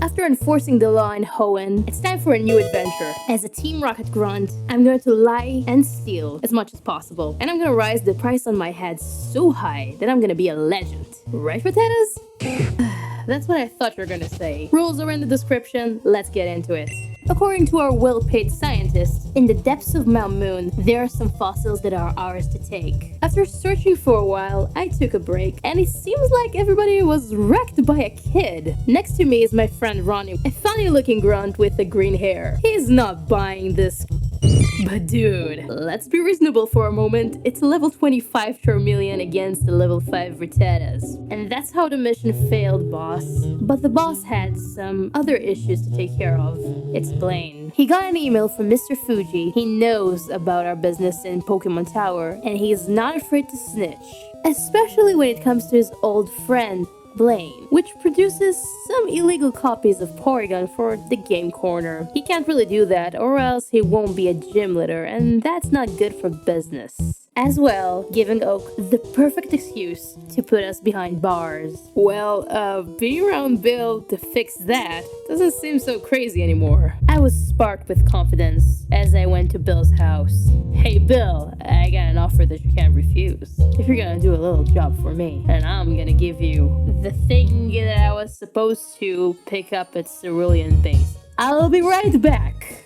After enforcing the law in Hoenn, it's time for a new adventure. As a Team Rocket grunt, I'm going to lie and steal as much as possible. And I'm gonna rise the price on my head so high that I'm gonna be a legend. Right, potatoes? That's what I thought you were gonna say. Rules are in the description, let's get into it. According to our well-paid scientists, in the depths of Mount Moon, there are some fossils that are ours to take. After searching for a while, I took a break, and it seems like everybody was wrecked by a kid. Next to me is my friend Ronnie, a funny-looking grunt with the green hair. He's not buying this. But dude, let's be reasonable for a moment. It's a level 25 Charmeleon against the level 5 Rattatas. And that's how the mission failed, boss. But the boss had some other issues to take care of. Explain. He got an email from Mr. Fuji. He knows about our business in Pokemon Tower, and he's not afraid to snitch. Especially when it comes to his old friend, Blaine, which produces some illegal copies of Porygon for the game corner. He can't really do that, or else he won't be a gym leader, and that's not good for business. As well, giving Oak the perfect excuse to put us behind bars. Well, being around Bill to fix that doesn't seem so crazy anymore. I was sparked with confidence as I went to Bill's house. Hey Bill, I got an offer that you can't refuse. If you're gonna do a little job for me, and I'm gonna give you the thing that I was supposed to pick up at Cerulean Base. I'll be right back.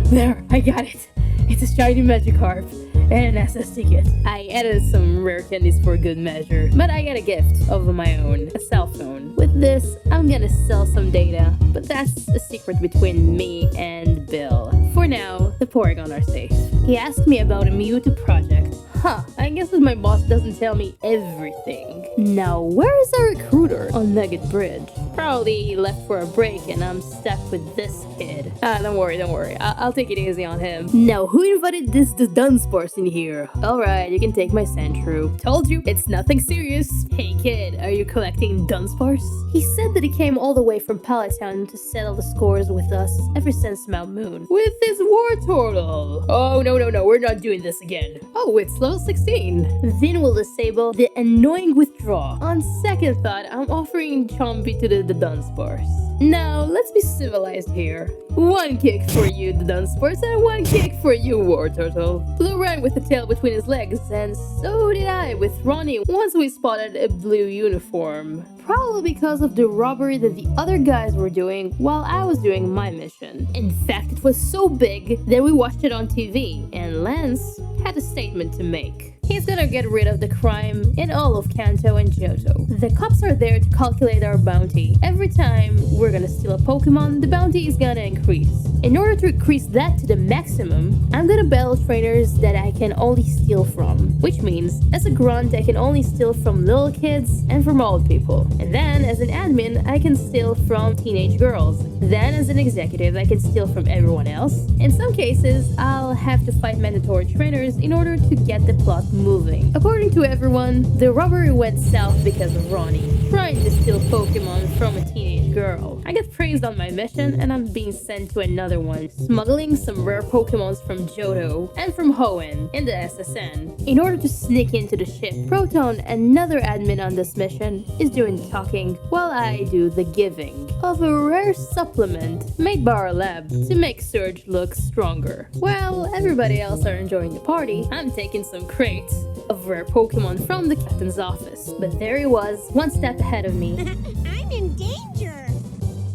There, I got it. It's a shiny Magikarp and an SS ticket. I added some rare candies for good measure, but I got a gift of my own, a cell phone. With this, I'm gonna sell some data, but that's a secret between me and Bill. For now, the Porygon are safe. He asked me about a Mewtwo project. I guess that my boss doesn't tell me everything. Now, where is our recruiter on Nugget Bridge? Probably he left for a break and I'm stuck with this kid. Don't worry. I'll take it easy on him. Now, who invited this Dudunsparced in here? Alright, you can take my Sandshrew. Told you, it's nothing serious. Hey kid, are you collecting Dunsparce? He said that he came all the way from Palatown to settle the scores with us ever since Mount Moon. With his war turtle. Oh, no, we're not doing this again. Oh, it's level 16. Then we'll disable the annoying withdraw. On second thought, I'm offering Chompy to the Dudunsparce. Now, let's be civilized here. One kick for you, Dudunsparce, and one kick for you, War Turtle. Blue ran with the tail between his legs, and so did I with Ronnie once we spotted a blue uniform. Probably because of the robbery that the other guys were doing while I was doing my mission. In fact, it was so big that we watched it on TV, and Lance had a statement to make. He's gonna get rid of the crime in all of Kanto and Johto. The cops are there to calculate our bounty. Every time we're gonna steal a Pokemon, the bounty is gonna increase. In order to increase that to the maximum, I'm gonna battle trainers that I can only steal from. Which means, as a grunt, I can only steal from little kids and from old people. And then, as an admin, I can steal from teenage girls. Then, as an executive, I can steal from everyone else. In some cases, I'll have to fight mandatory trainers in order to get the plot moving. According to everyone, the robbery went south because of Ronnie trying to steal Pokemon from a teenage girl. I got praised on my mission and I'm being sent to another one, smuggling some rare Pokemons from Johto and from Hoenn in the SSN. In order to sneak into the ship, Proton, another admin on this mission, is doing the talking while I do the giving of a rare supplement made by our lab to make Surge look stronger. While everybody else are enjoying the party, I'm taking some crates of rare Pokemon from the captain's office. But there he was, one step ahead of me. I'm in danger!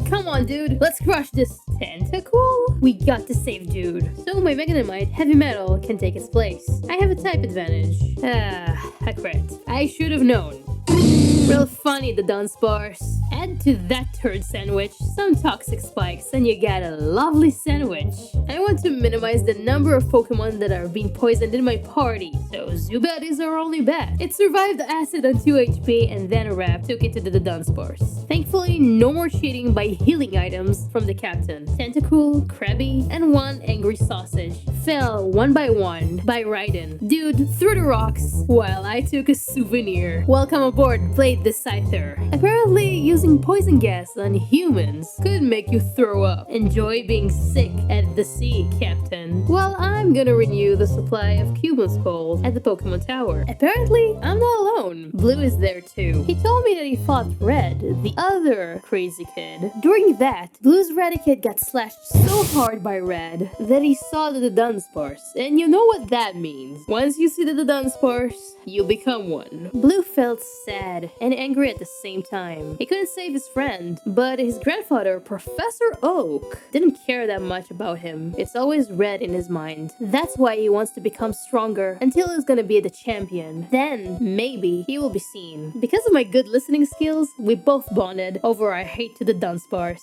Come on, dude, let's crush this tentacle. We got to save dude. So my Meganite Heavy Metal can take its place. I have a type advantage. A crit. I should have known. Real funny, the Dudunsparced. Add to that turd sandwich some toxic spikes and you got a lovely sandwich. I want to minimize the number of Pokemon that are being poisoned in my party, so Zubat is our only bet. It survived the acid on 2 HP and then a rap took it to the Dudunsparced. Thankfully, no more cheating by healing items from the captain. Tentacool, Krabby, and one Angry Sausage fell one by Raiden. Dude threw the rocks while I took a souvenir. Welcome aboard, Blade the Scyther. Apparently, you using poison gas on humans could make you throw up. Enjoy being sick at the sea, Captain. Well, I'm gonna renew the supply of Cuban skulls at the Pokémon Tower. Apparently, I'm not alone. Blue is there too. He told me that he fought Red, the other crazy kid. During that, Blue's Raticate got slashed so hard by Red that he saw the Dudunsparced. And you know what that means. Once you see the Dudunsparced, you become one. Blue felt sad and angry at the same time. He couldn't save his friend, but his grandfather, Professor Oak, didn't care that much about him. It's always Red in his mind. That's why he wants to become stronger until he's gonna be the champion. Then, maybe, he will be seen. Because of my good listening skills, we both bonded over our hate to the Dudunsparced.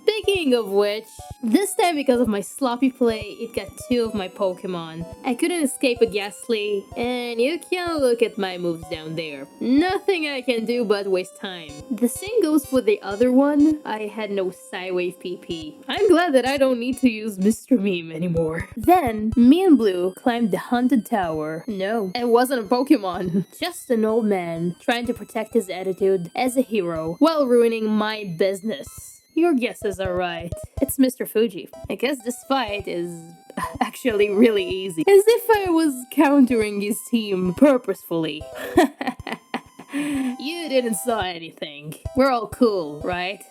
Speaking of which, this time because of my sloppy play, it got 2 of my Pokemon. I couldn't escape a Ghastly, and you can look at my moves down there. Nothing I can do but waste time. The same goes for the other one. I had no Psywave PP. I'm glad that I don't need to use Mr. Meme anymore. Then, me and Blue climbed the haunted tower. No, it wasn't a Pokemon. Just an old man trying to protect his attitude as a hero while ruining my business. Your guesses are right. It's Mr. Fuji. I guess this fight is actually really easy. As if I was countering his team purposefully. You didn't saw anything. We're all cool, right?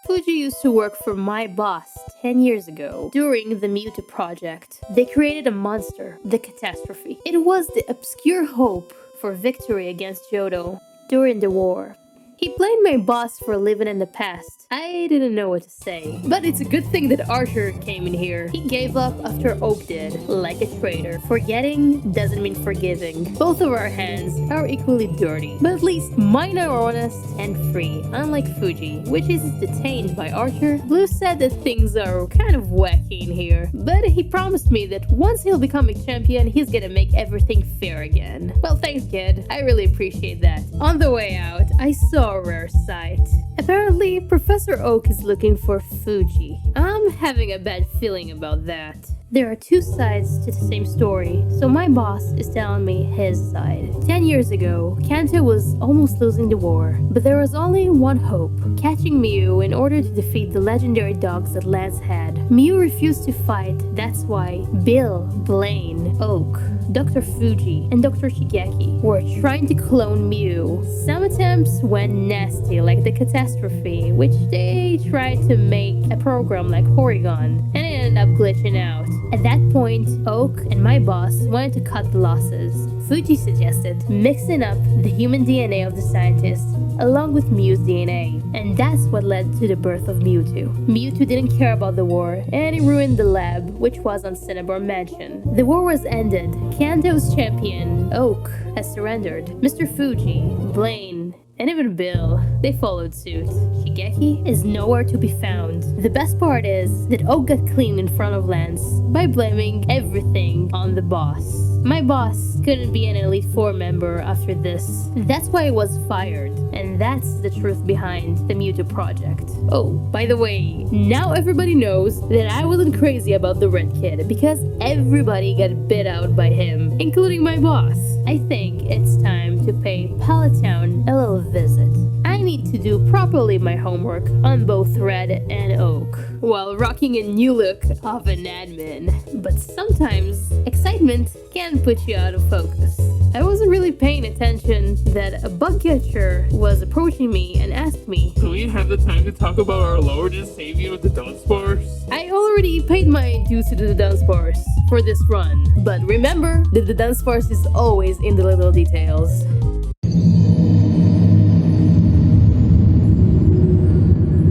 Fuji used to work for my boss 10 years ago during the Mewtwo project. They created a monster, the Catastrophe. It was the obscure hope for victory against Johto during the war. He blamed my boss for living in the past. I didn't know what to say. But it's a good thing that Archer came in here. He gave up after Oak did, like a traitor. Forgetting doesn't mean forgiving. Both of our hands are equally dirty. But at least mine are honest and free, unlike Fuji, which is detained by Archer. Blue said that things are kind of wacky in here. But he promised me that once he'll become a champion, he's gonna make everything fair again. Well, thanks, kid. I really appreciate that. On the way out, I saw a rare sight. Apparently, Professor Oak is looking for Fuji. I'm having a bad feeling about that. There are 2 sides to the same story, so my boss is telling me his side. 10 years ago, Kanto was almost losing the war, but there was only one hope: catching Mew in order to defeat the legendary dogs that Lance had. Mew refused to fight, that's why Bill, Blaine, Oak, Dr. Fuji, and Dr. Shigeki were trying to clone Mew. Some attempts went nasty, like the Catastrophe, which they tried to make a program like Porygon, and it ended up glitching out. At that point, Oak and my boss wanted to cut the losses. Fuji suggested mixing up the human DNA of the scientists along with Mew's DNA, and that's what led to the birth of Mewtwo. Mewtwo didn't care about the war, and he ruined the lab, which was on Cinnabar Mansion. The war was ended. Kanto's champion, Oak, has surrendered. Mr. Fuji, Blaine, and even Bill, they followed suit. Shigeki is nowhere to be found. The best part is that Oak got clean in front of Lance by blaming everything on the boss. My boss couldn't be an Elite Four member after this. That's why he was fired. And that's the truth behind the Mewtwo project. Oh, by the way, now everybody knows that I wasn't crazy about the Red Kid because everybody got bit out by him, including my boss. I think it's time to pay Pallet Town a little visit. I need to do properly my homework on both Red and Oak, while rocking a new look of an admin. But sometimes, excitement can put you out of focus. I wasn't really paying attention that a bug catcher was approaching me and asked me, "Do we have the time to talk about our Lord and Savior of the Dudunsparced?" I already paid my dues to the Dudunsparced for this run. But remember, the Dudunsparced is always in the little details.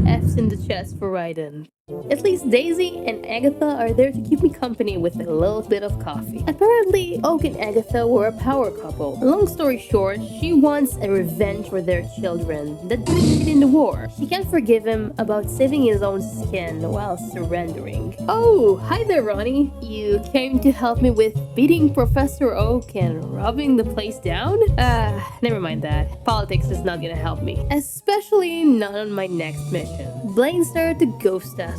F's in the chest for Raiden. At least Daisy and Agatha are there to keep me company with a little bit of coffee. Apparently, Oak and Agatha were a power couple. Long story short, she wants a revenge for their children that died in the war. She can't forgive him about saving his own skin while surrendering. Oh, hi there, Ronnie. You came to help me with beating Professor Oak and robbing the place down? Never mind that. Politics is not gonna help me. Especially not on my next mission. Blaine started to ghost us.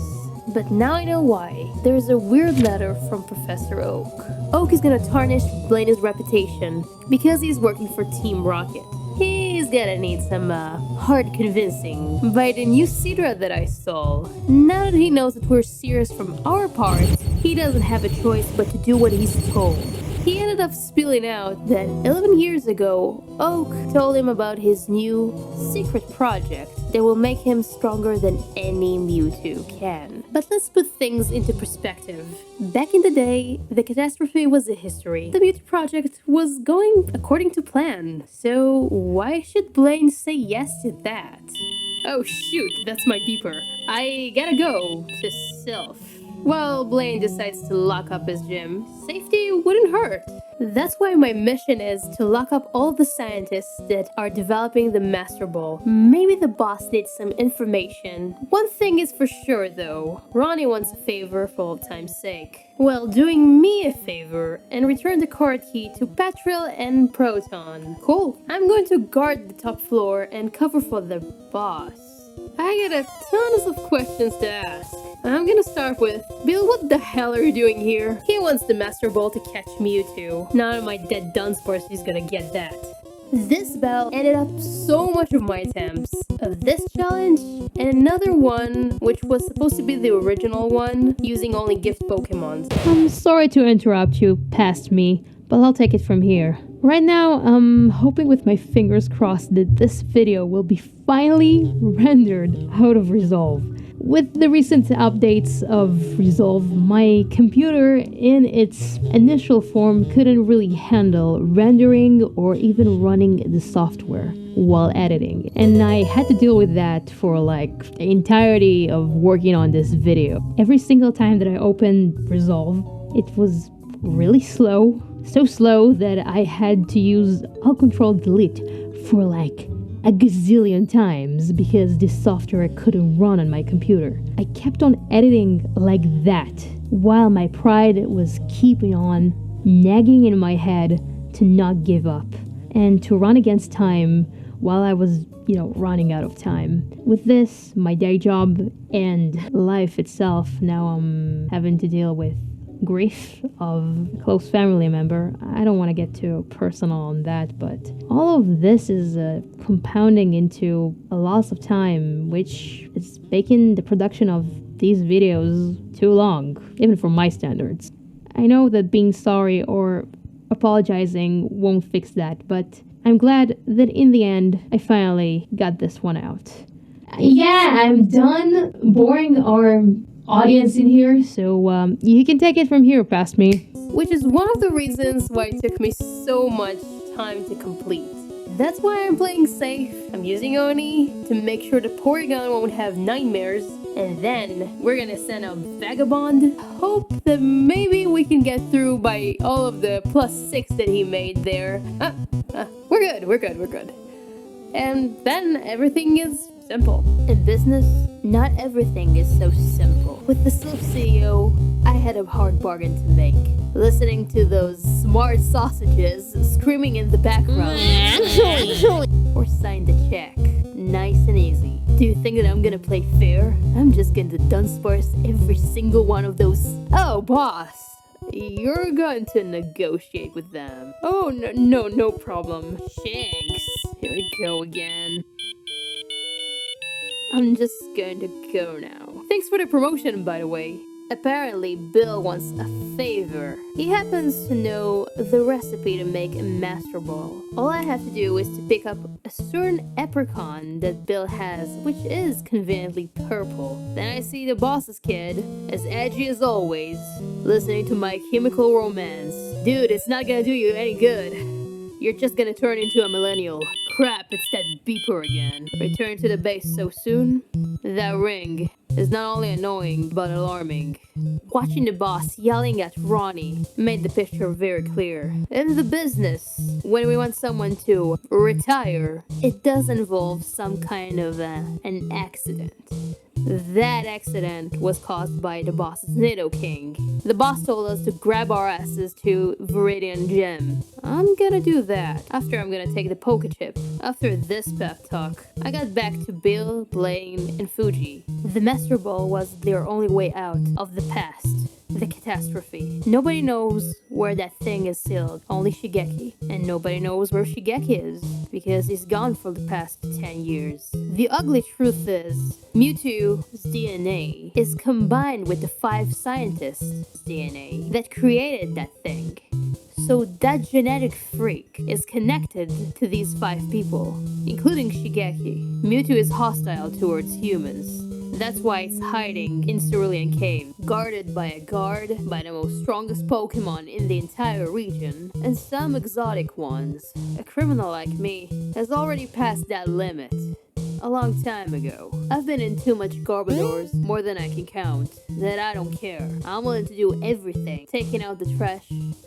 But now I know why. There's a weird letter from Professor Oak. Oak is gonna tarnish Blaine's reputation because he's working for Team Rocket. He's He's gonna need some hard convincing by the new Sidra that I stole. Now that he knows that we're serious from our part, he doesn't have a choice but to do what he's told. He ended up spilling out that 11 years ago, Oak told him about his new secret project that will make him stronger than any Mewtwo can. But let's put things into perspective. Back in the day, the catastrophe was a history. The Mewtwo project was going according to plan. So why should Blaine say yes to that? Oh shoot, that's my beeper. I gotta go to Sylph. While Blaine decides to lock up his gym, safety wouldn't hurt. That's why my mission is to lock up all the scientists that are developing the Master Ball. Maybe the boss needs some information. One thing is for sure though, Ronnie wants a favor for old time's sake. Well, doing me a favor and return the card key to Patril and Proton. Cool. I'm going to guard the top floor and cover for the boss. I got a ton of questions to ask. I'm gonna start with, Bill, what the hell are you doing here? He wants the Master Ball to catch Mewtwo. None of my dead Dudunsparced is gonna get that. This battle ended up so much of my attempts of this challenge and another one which was supposed to be the original one using only gift Pokemons. I'm sorry to interrupt you past me, but I'll take it from here. Right now, I'm hoping with my fingers crossed that this video will be finally rendered out of Resolve. With the recent updates of Resolve, my computer in its initial form couldn't really handle rendering or even running the software while editing. And I had to deal with that for like the entirety of working on this video. Every single time that I opened Resolve, it was really slow. So slow that I had to use Alt Control Delete for like a gazillion times because this software couldn't run on my computer. I kept on editing like that while my pride was keeping on nagging in my head to not give up and to run against time while I was, running out of time. With this, my day job and life itself, now I'm having to deal with grief of a close family member. I don't want to get too personal on that, but all of this is compounding into a loss of time, which is making the production of these videos too long, even for my standards. I know that being sorry or apologizing won't fix that, but I'm glad that in the end, I finally got this one out. Yeah, I'm done boring our audience in here, so you can take it from here past me. Which is one of the reasons why it took me so much time to complete. That's why I'm playing safe. I'm using Oni to make sure the Porygon won't have nightmares. And then we're gonna send out Vagabond. Hope that maybe we can get through by all of the +6 that he made there. We're good. And then everything is simple. In business, not everything is so simple. With the Sylph CEO, I had a hard bargain to make. Listening to those smart sausages screaming in the background. Or sign the check. Nice and easy. Do you think that I'm gonna play fair? I'm just gonna Dudunsparced every single one of those. Oh, boss. You're going to negotiate with them. Oh, no problem. Shanks. Here we go again. I'm just going to go now. Thanks for the promotion, by the way. Apparently, Bill wants a favor. He happens to know the recipe to make a Master Ball. All I have to do is to pick up a certain apricot that Bill has, which is conveniently purple. Then I see the boss's kid, as edgy as always, listening to my chemical romance. Dude, it's not gonna do you any good. You're just gonna turn into a millennial. Crap, it's that beeper again. Return to the base so soon? That ring is not only annoying, but alarming. Watching the boss yelling at Ronnie made the picture very clear. In the business, when we want someone to retire, it does involve some kind of an accident. That accident was caused by the boss's Nidoking. The boss told us to grab our asses to Viridian Gym. I'm gonna do that. After I'm gonna take the Pokechip. After this pep talk, I got back to Bill, Blaine, and Fuji. The Master Ball was their only way out of the past. The catastrophe. Nobody knows where that thing is sealed, only Shigeki. And nobody knows where Shigeki is, because he's gone for the past 10 years. The ugly truth is, Mewtwo's DNA is combined with the 5 scientists' DNA that created that thing. So that genetic freak is connected to these 5 people, including Shigeki. Mewtwo is hostile towards humans. That's why it's hiding in Cerulean Cave, guarded by a guard by the most strongest Pokemon in the entire region, and some exotic ones. A criminal like me has already passed that limit a long time ago. I've been in too much Garbodors, more than I can count, that I don't care. I'm willing to do everything, taking out the trash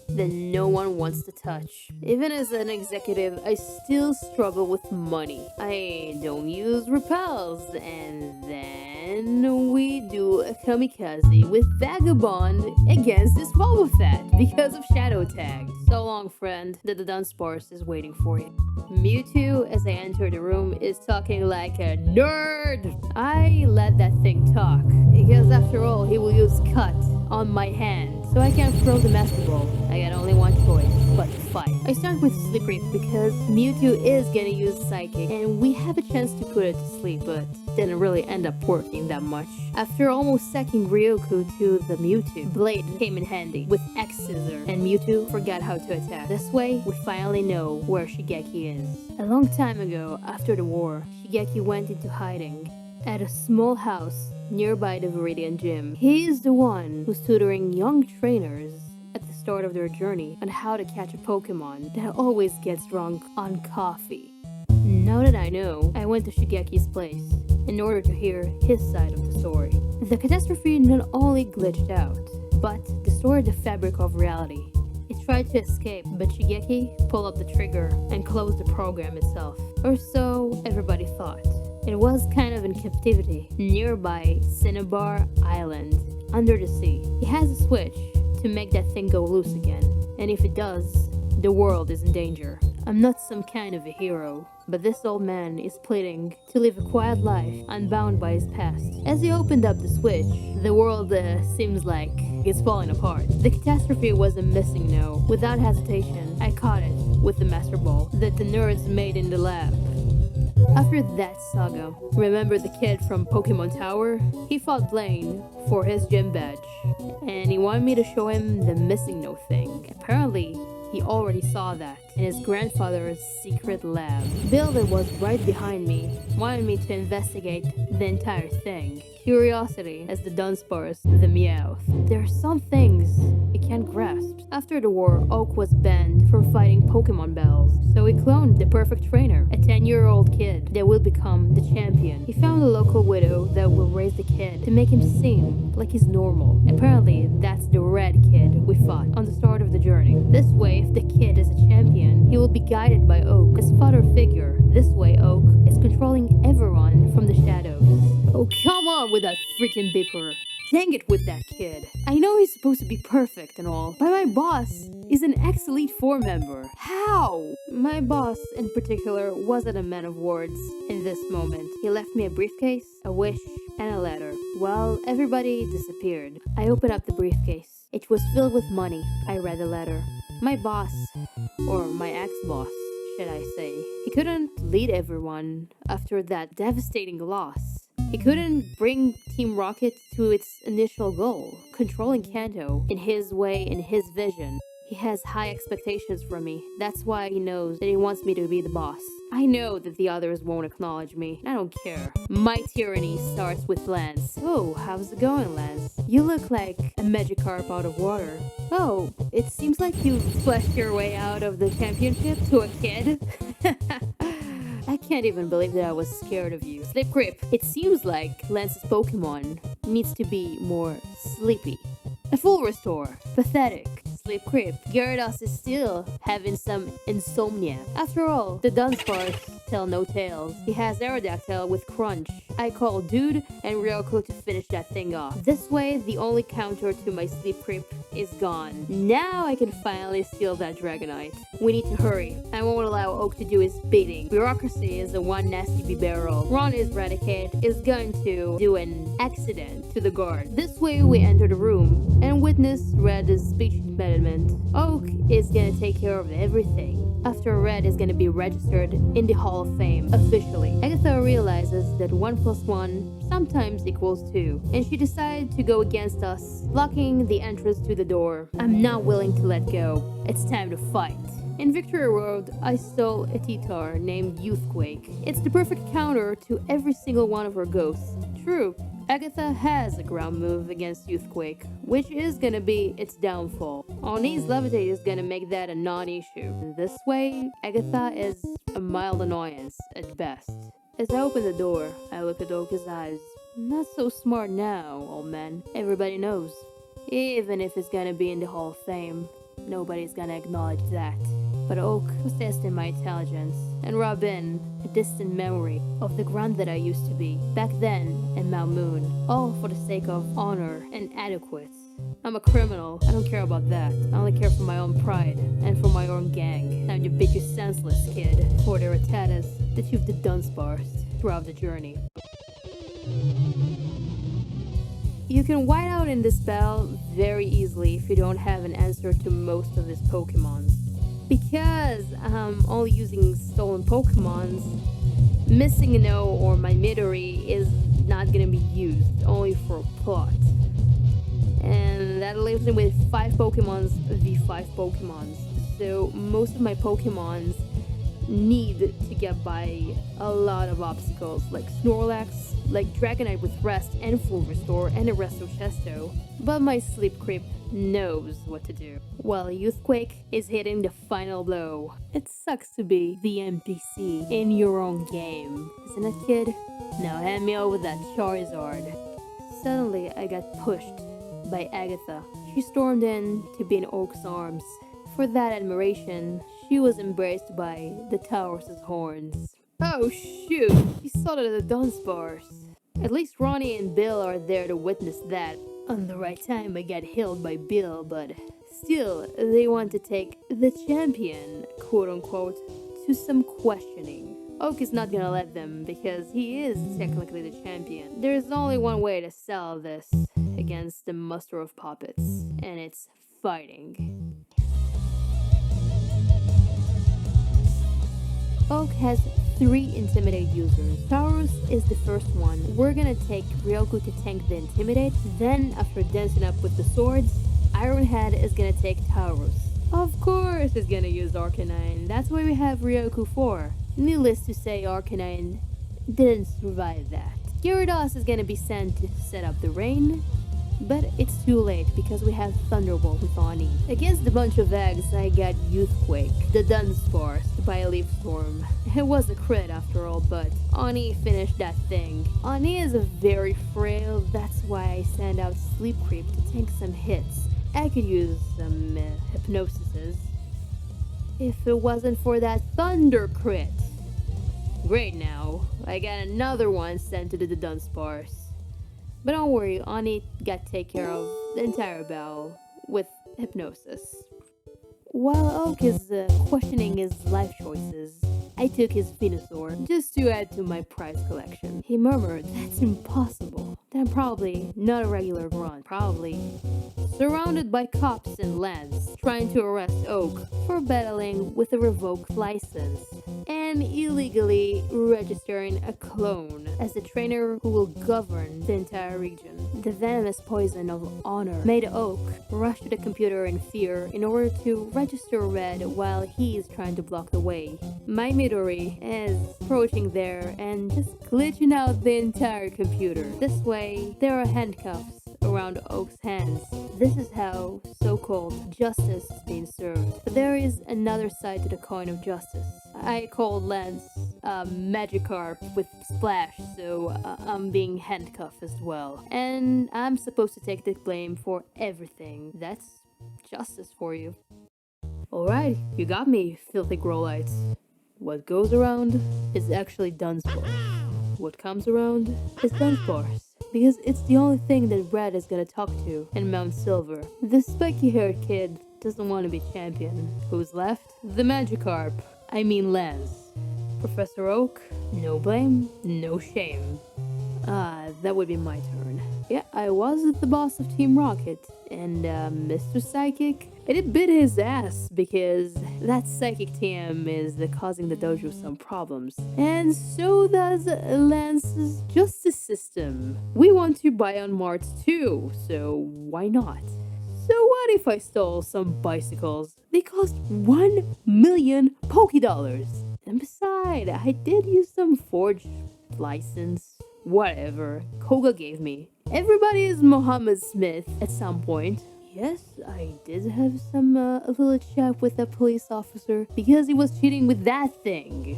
that no one wants to touch. Even as an executive, I still struggle with money. I don't use repels, and then we do a kamikaze with Vagabond against this Wobbuffet because of Shadow Tag. So long, friend. The Dudunsparced is waiting for you. Mewtwo, as I enter the room, is talking like a nerd. I let that thing talk, because after all, he will use Cut on my hand, so I can't throw the Master Ball. I got only one choice, but to fight. I start with Sleep Creep because Mewtwo is gonna use Psychic, and we have a chance to put it to sleep, but didn't really end up working that much. After almost sacking Ryoku to the Mewtwo, Blade came in handy with X Scissor, and Mewtwo forgot how to attack. This way, we finally know where Shigeki is. A long time ago, after the war, Shigeki went into hiding at a small house nearby the Viridian Gym. He is the one who's tutoring young trainers at the start of their journey on how to catch a Pokemon that always gets drunk on coffee. Now that I know, I went to Shigeki's place in order to hear his side of the story. The catastrophe not only glitched out, but destroyed the fabric of reality. It tried to escape, but Shigeki pulled up the trigger and closed the program itself. Or so everybody thought. It was kind of in captivity, nearby Cinnabar Island, under the sea. He has a switch to make that thing go loose again, and if it does, the world is in danger. I'm not some kind of a hero, but this old man is pleading to live a quiet life, unbound by his past. As he opened up the switch, the world seems like it's falling apart. The catastrophe was a missing no. Without hesitation, I caught it with the Master Ball that the nerds made in the lab. After that saga, remember the kid from Pokemon Tower? He fought Blaine for his gym badge, and he wanted me to show him the missing no thing. Apparently, he already saw that in his grandfather's secret lab. Bill, that was right behind me, wanted me to investigate the entire thing. Curiosity as the Dunsparced, the Meowth. There are some things you can't grasp. After the war, Oak was banned from fighting Pokemon battles, so he cloned the perfect trainer, a 10-year-old kid that will become the champion. He found a local widow that will raise the kid to make him seem like he's normal. Apparently, that's the red kid we fought on the start of the journey. This way, if the kid is a champion, he will be guided by Oak, his father figure. This way, Oak is controlling everyone from the shadows. Oh, come on with that freaking beeper. Dang it with that kid. I know he's supposed to be perfect and all, but my boss is an ex-Elite Four member. How? My boss, in particular, wasn't a man of words in this moment. He left me a briefcase, a wish, and a letter. Well, everybody disappeared. I opened up the briefcase. It was filled with money. I read the letter. My boss, or my ex-boss, should I say, he couldn't lead everyone after that devastating loss. He couldn't bring Team Rocket to its initial goal, controlling Kanto in his way, in his vision. He has high expectations from me. That's why he knows that he wants me to be the boss. I know that the others won't acknowledge me. I don't care. My tyranny starts with Lance. Oh, how's it going, Lance? You look like a Magikarp out of water. Oh, it seems like you fleshed your way out of the championship to a kid. I can't even believe that I was scared of you. Sleep Creep. It seems like Lance's Pokemon needs to be more sleepy. A full restore. Pathetic. Sleep Creep. Gyarados is still having some insomnia. After all, the Dunsparced Tail no tails. He has Aerodactyl with Crunch. I call Dude and Ryoko to finish that thing off. This way, the only counter to my sleep creep is gone. Now I can finally steal that Dragonite. We need to hurry. I won't allow Oak to do his bidding. Bureaucracy is the one nasty B-barrel. Ron is Raticate is going to do an accident to the guard. This way we enter the room and witness Red's speech impediment. Oak is gonna take care of everything. After Red is gonna be registered in the Hall of Fame officially. Agatha realizes that 1 plus 1 sometimes equals 2, and she decided to go against us, blocking the entrance to the door. I'm not willing to let go. It's time to fight. In Victory Road, I stole a T-Tar named Youthquake. It's the perfect counter to every single one of her ghosts. True, Agatha has a ground move against Youthquake, which is gonna be its downfall. Oni's Levitate is gonna make that a non-issue. This way, Agatha is a mild annoyance at best. As I open the door, I look at Oka's eyes. Not so smart now, old man. Everybody knows. Even if it's gonna be in the Hall of Fame, nobody's gonna acknowledge that. But Oak was testing my intelligence and rub in a distant memory of the grunt that I used to be back then in Mount Moon, all for the sake of honor and adequate. I'm a criminal, I don't care about that. I only care for my own pride and for my own gang. Time to beat you senseless, kid, for the rattatas that you've Dudunsparced throughout the journey. You can white out in this battle very easily if you don't have an answer to most of his Pokemons. Because I'm only using stolen Pokemons, missing a no or my Midori is not gonna be used, only for plot. And that leaves me with 5 Pokemons v5 Pokemons. So most of my Pokemons need to get by a lot of obstacles, like Snorlax, like Dragonite with Rest and Full Restore, and a Resto Chesto. But my Sleep Creep knows what to do. While Youthquake is hitting the final blow. It sucks to be the NPC in your own game, isn't it, kid? Now hand me over that Charizard. Suddenly I got pushed by Agatha. She stormed in to be in Oak's arms. For that admiration, she was embraced by the Taurus' horns. Oh shoot, he saw it at the Dudunsparced. At least Ronnie and Bill are there to witness that. On the right time I got healed by Bill, but still, they want to take the champion, quote unquote, to some questioning. Oak is not gonna let them because he is technically the champion. There's only one way to sell this against the muster of puppets, and it's fighting. Oak has 3 Intimidate users. Taurus is the first one. We're gonna take Ryoko to tank the Intimidate, then after dancing up with the swords, Ironhead is gonna take Taurus. Of course it's gonna use Arcanine, that's why we have Ryoko for. Needless to say, Arcanine didn't survive that. Gyarados is gonna be sent to set up the rain, but it's too late because we have Thunderbolt with Oni. Against a bunch of eggs, I got Youthquake, the Dudunsparced by a Leaf Storm. It was a crit after all, but Oni finished that thing. Oni is very frail, that's why I send out Sleep Creep to tank some hits. I could use some hypnosises if it wasn't for that Thunder crit. Great now, I got another one sent to the Dudunsparced. But don't worry, Ani got to take care of the entire battle with hypnosis. While Oak is questioning his life choices, I took his Venusaur just to add to my prize collection. He murmured, "That's impossible." Then probably not a regular grunt, probably surrounded by cops and lads trying to arrest Oak for battling with a revoked license and illegally registering a clone as the trainer who will govern the entire region. The venomous poison of honor made Oak rush to the computer in fear in order to register Red while he is trying to block the way. My Midori is approaching there and just glitching out the entire computer. This way, there are handcuffs around Oak's hands. This is how so-called justice is being served. But there is another side to the coin of justice. I called Lance Magikarp with Splash, so I'm being handcuffed as well. And I'm supposed to take the blame for everything. That's justice for you. Alright, you got me, filthy Growlites. What goes around is actually Dunsparced. What comes around is Dudunsparced. Because it's the only thing that Red is gonna talk to in Mount Silver. The spiky-haired kid doesn't want to be champion. Who's left? The Magikarp. I mean Lance. Professor Oak? No blame, no shame. That would be my turn. Yeah, I was the boss of Team Rocket, and Mr. Psychic, I did beat his ass because that Psychic team is causing the dojo some problems. And so does Lance's justice system. We want to buy on Mart too, so why not? So what if I stole some bicycles? They cost 1 million Pokédollars. And besides, I did use some forged license. Whatever, Koga gave me. Everybody is Mohammed Smith at some point. Yes, I did have a little chat with a police officer because he was cheating with that thing.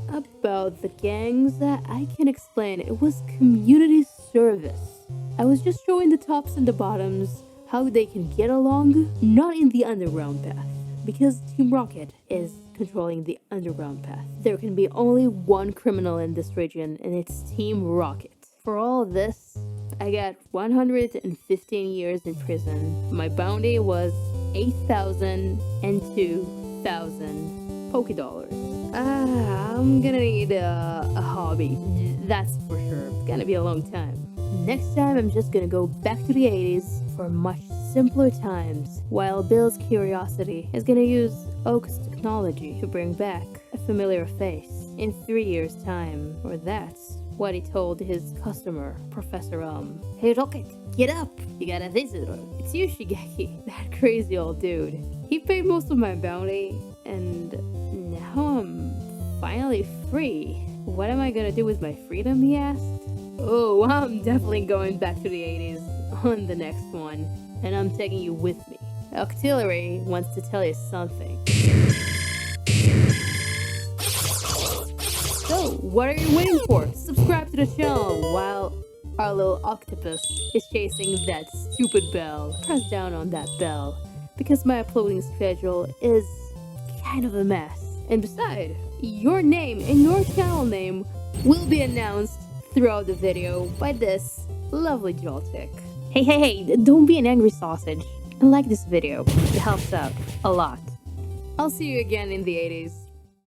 About the gangs, I can explain. It was community service. I was just showing the tops and the bottoms how they can get along, not in the underground path. Because Team Rocket is controlling the underground path. There can be only one criminal in this region, and it's Team Rocket. For all of this, I got 115 years in prison. My bounty was 8,000 and 2,000 Pokédollars. I'm gonna need a hobby. That's for sure. It's gonna be a long time. Next time, I'm just gonna go back to the 80s for much simpler times, while Bill's curiosity is gonna use Oak's technology to bring back a familiar face in 3 years' time. Or that's what he told his customer, Professor Hey Rocket, get up! You got a visitor. It's you, Shigeki, that crazy old dude. He paid most of my bounty, and now I'm finally free. What am I gonna do with my freedom, he asked? Oh, I'm definitely going back to the 80s on the next one, and I'm taking you with me. Octillery wants to tell you something. So, what are you waiting for? Subscribe to the channel while our little octopus is chasing that stupid bell. Press down on that bell, because my uploading schedule is kind of a mess. And besides, your name and your channel name will be announced throughout the video by this lovely Joltik. Hey, don't be an angry sausage. And like this video, it helps out a lot. I'll see you again in the 80s.